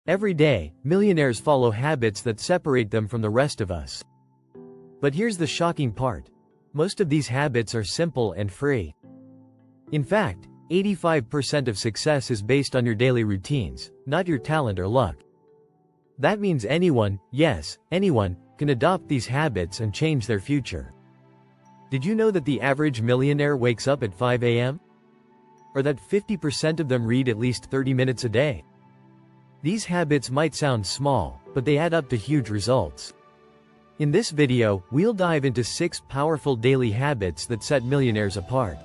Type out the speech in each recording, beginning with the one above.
Every day, millionaires follow habits that separate them from the rest of us. But here's the shocking part. Most of these habits are simple and free. In fact, 85% of success is based on your daily routines, not your talent or luck. That means anyone, yes, anyone, can adopt these habits and change their future. Did you know that the average millionaire wakes up at 5 a.m.? Or that 50% of them read at least 30 minutes a day? These habits might sound small, but they add up to huge results. In this video, we'll dive into 6 powerful daily habits that set millionaires apart.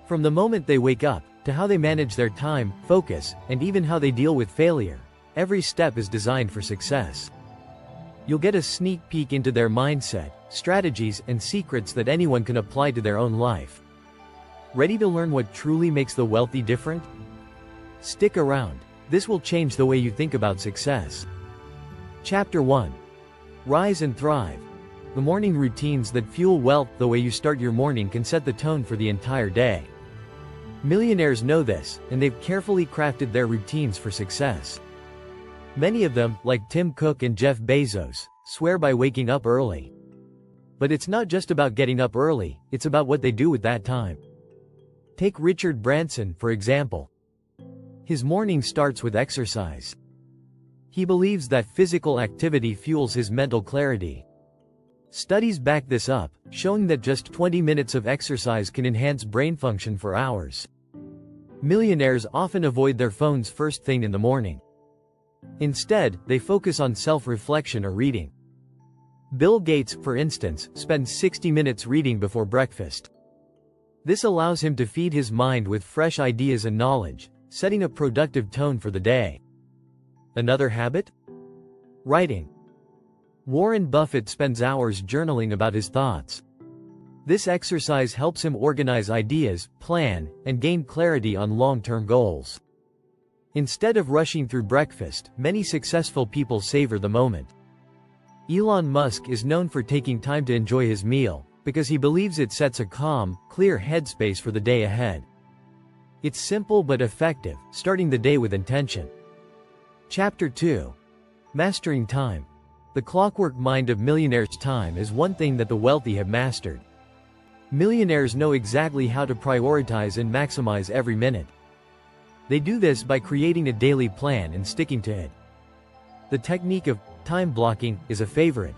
From the moment they wake up, to how they manage their time, focus, and even how they deal with failure, every step is designed for success. You'll get a sneak peek into their mindset, strategies, and secrets that anyone can apply to their own life. Ready to learn what truly makes the wealthy different? Stick around. This will change the way you think about success. Chapter 1. Rise and Thrive. The morning routines that fuel wealth. The way you start your morning can set the tone for the entire day. Millionaires know this, and they've carefully crafted their routines for success. Many of them, like Tim Cook and Jeff Bezos, swear by waking up early. But it's not just about getting up early, it's about what they do with that time. Take Richard Branson, for example. His morning starts with exercise. He believes that physical activity fuels his mental clarity. Studies back this up, showing that just 20 minutes of exercise can enhance brain function for hours. Millionaires often avoid their phones first thing in the morning. Instead, they focus on self-reflection or reading. Bill Gates, for instance, spends 60 minutes reading before breakfast. This allows him to feed his mind with fresh ideas and knowledge, setting a productive tone for the day. Another habit? Writing. Warren Buffett spends hours journaling about his thoughts. This exercise helps him organize ideas, plan, and gain clarity on long-term goals. Instead of rushing through breakfast, many successful people savor the moment. Elon Musk is known for taking time to enjoy his meal, because he believes it sets a calm, clear headspace for the day ahead. It's simple but effective, starting the day with intention. Chapter 2. Mastering Time. The clockwork mind of millionaires' time is one thing that the wealthy have mastered. Millionaires know exactly how to prioritize and maximize every minute. They do this by creating a daily plan and sticking to it. The technique of time blocking is a favorite.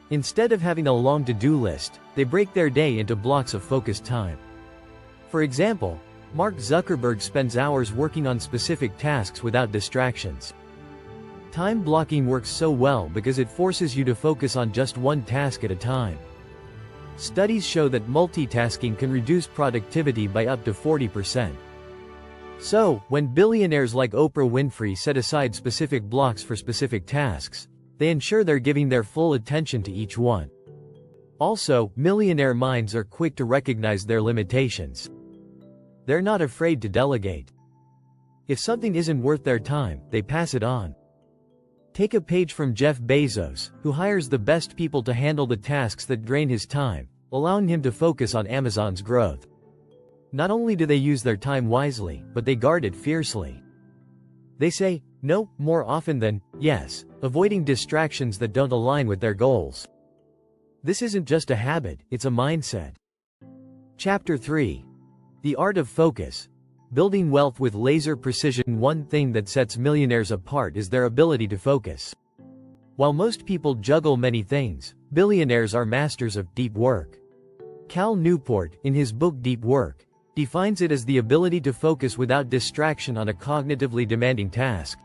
Instead of having a long to-do list, they break their day into blocks of focused time. For example, Mark Zuckerberg spends hours working on specific tasks without distractions. Time blocking works so well because it forces you to focus on just one task at a time. Studies show that multitasking can reduce productivity by up to 40%. So, when billionaires like Oprah Winfrey set aside specific blocks for specific tasks, they ensure they're giving their full attention to each one. Also, millionaire minds are quick to recognize their limitations. They're not afraid to delegate. If something isn't worth their time, they pass it on. Take a page from Jeff Bezos, who hires the best people to handle the tasks that drain his time, allowing him to focus on Amazon's growth. Not only do they use their time wisely, but they guard it fiercely. They say no more often than yes, avoiding distractions that don't align with their goals. This isn't just a habit, it's a mindset. Chapter 3. The Art of Focus. Building wealth with laser precision. One thing that sets millionaires apart is their ability to focus. While most people juggle many things, billionaires are masters of deep work. Cal Newport, in his book Deep Work, defines it as the ability to focus without distraction on a cognitively demanding task.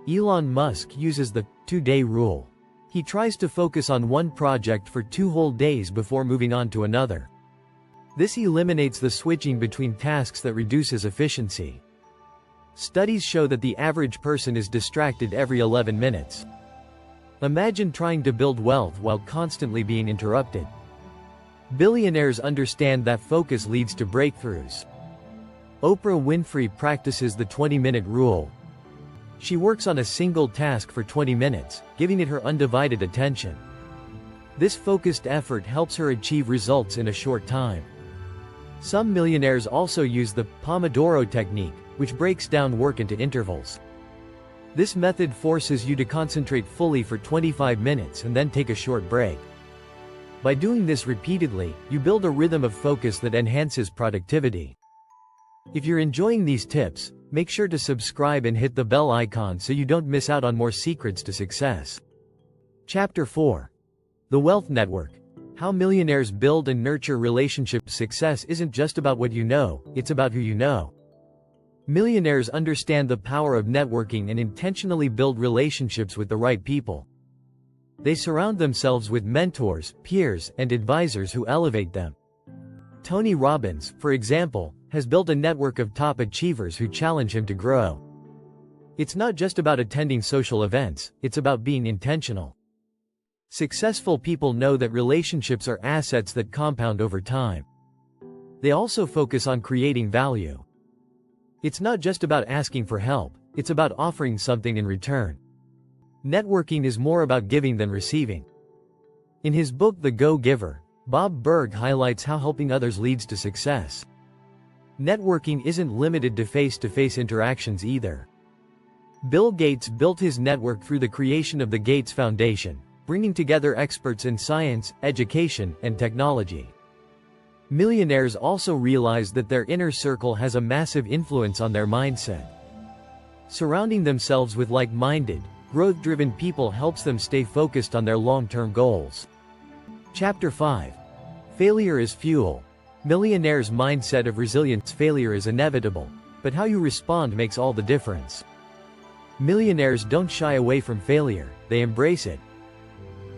Elon Musk uses the 2-day rule. He tries to focus on one project for 2 whole days before moving on to another. This eliminates the switching between tasks that reduces efficiency. Studies show that the average person is distracted every 11 minutes. Imagine trying to build wealth while constantly being interrupted. Billionaires understand that focus leads to breakthroughs. Oprah Winfrey practices the 20-minute rule. She works on a single task for 20 minutes, giving it her undivided attention. This focused effort helps her achieve results in a short time. Some millionaires also use the Pomodoro technique, which breaks down work into intervals. This method forces you to concentrate fully for 25 minutes and then take a short break. By doing this repeatedly, you build a rhythm of focus that enhances productivity. If you're enjoying these tips, make sure to subscribe and hit the bell icon so you don't miss out on more secrets to success. Chapter 4. The Wealth Network. How millionaires build and nurture relationships. Success isn't just about what you know, it's about who you know. Millionaires understand the power of networking and intentionally build relationships with the right people. They surround themselves with mentors, peers, and advisors who elevate them. Tony Robbins, for example, has built a network of top achievers who challenge him to grow. It's not just about attending social events, it's about being intentional. Successful people know that relationships are assets that compound over time. They also focus on creating value. It's not just about asking for help, it's about offering something in return. Networking is more about giving than receiving. In his book The Go-Giver, Bob Burg highlights how helping others leads to success. Networking isn't limited to face-to-face interactions either. Bill Gates built his network through the creation of the Gates Foundation, bringing together experts in science, education, and technology. Millionaires also realize that their inner circle has a massive influence on their mindset. Surrounding themselves with like-minded, growth-driven people helps them stay focused on their long-term goals. Chapter 5. Failure is fuel. Millionaires' mindset of resilience. Failure is inevitable, but how you respond makes all the difference. Millionaires don't shy away from failure, they embrace it.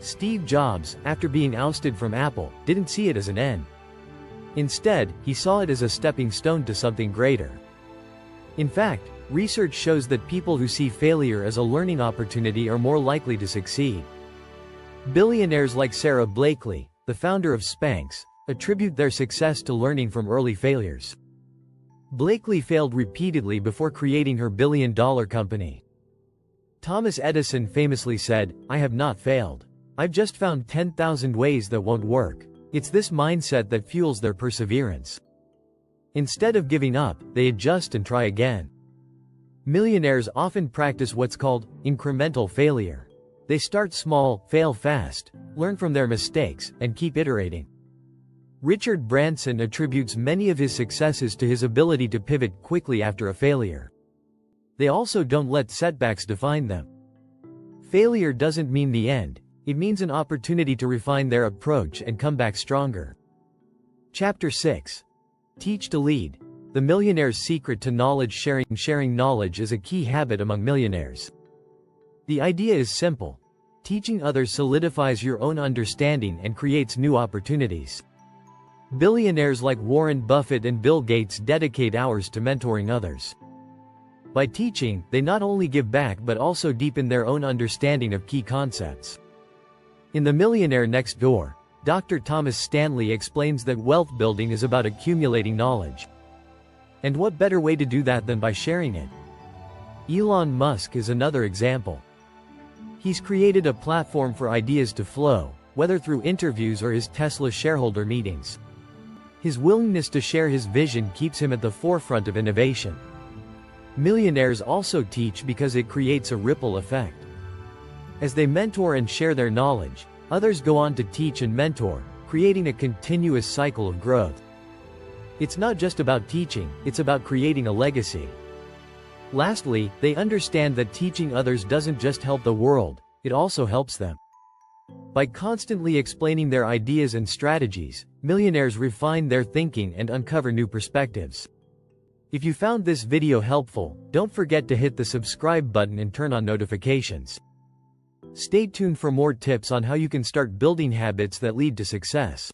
Steve Jobs, after being ousted from Apple, didn't see it as an end. Instead, he saw it as a stepping stone to something greater. In fact, research shows that people who see failure as a learning opportunity are more likely to succeed. Billionaires like Sarah Blakely, the founder of Spanx, attribute their success to learning from early failures. Blakely failed repeatedly before creating her billion-dollar company. Thomas Edison famously said, "I have not failed. I've just found 10,000 ways that won't work." It's this mindset that fuels their perseverance. Instead of giving up, they adjust and try again. Millionaires often practice what's called incremental failure. They start small, fail fast, learn from their mistakes, and keep iterating. Richard Branson attributes many of his successes to his ability to pivot quickly after a failure. They also don't let setbacks define them. Failure doesn't mean the end, it means an opportunity to refine their approach and come back stronger. Chapter 6. Teach to lead. The millionaire's secret to knowledge sharing. Sharing knowledge is a key habit among millionaires. The idea is simple. Teaching others solidifies your own understanding and creates new opportunities. Billionaires like Warren Buffett and Bill Gates dedicate hours to mentoring others. By teaching, they not only give back but also deepen their own understanding of key concepts. In The Millionaire Next Door, Dr. Thomas Stanley explains that wealth building is about accumulating knowledge. And what better way to do that than by sharing it? Elon Musk is another example. He's created a platform for ideas to flow, whether through interviews or his Tesla shareholder meetings. His willingness to share his vision keeps him at the forefront of innovation. Millionaires also teach because it creates a ripple effect. As they mentor and share their knowledge, others go on to teach and mentor, creating a continuous cycle of growth. It's not just about teaching, it's about creating a legacy. Lastly, they understand that teaching others doesn't just help the world, it also helps them. By constantly explaining their ideas and strategies, millionaires refine their thinking and uncover new perspectives. If you found this video helpful, don't forget to hit the subscribe button and turn on notifications. Stay tuned for more tips on how you can start building habits that lead to success.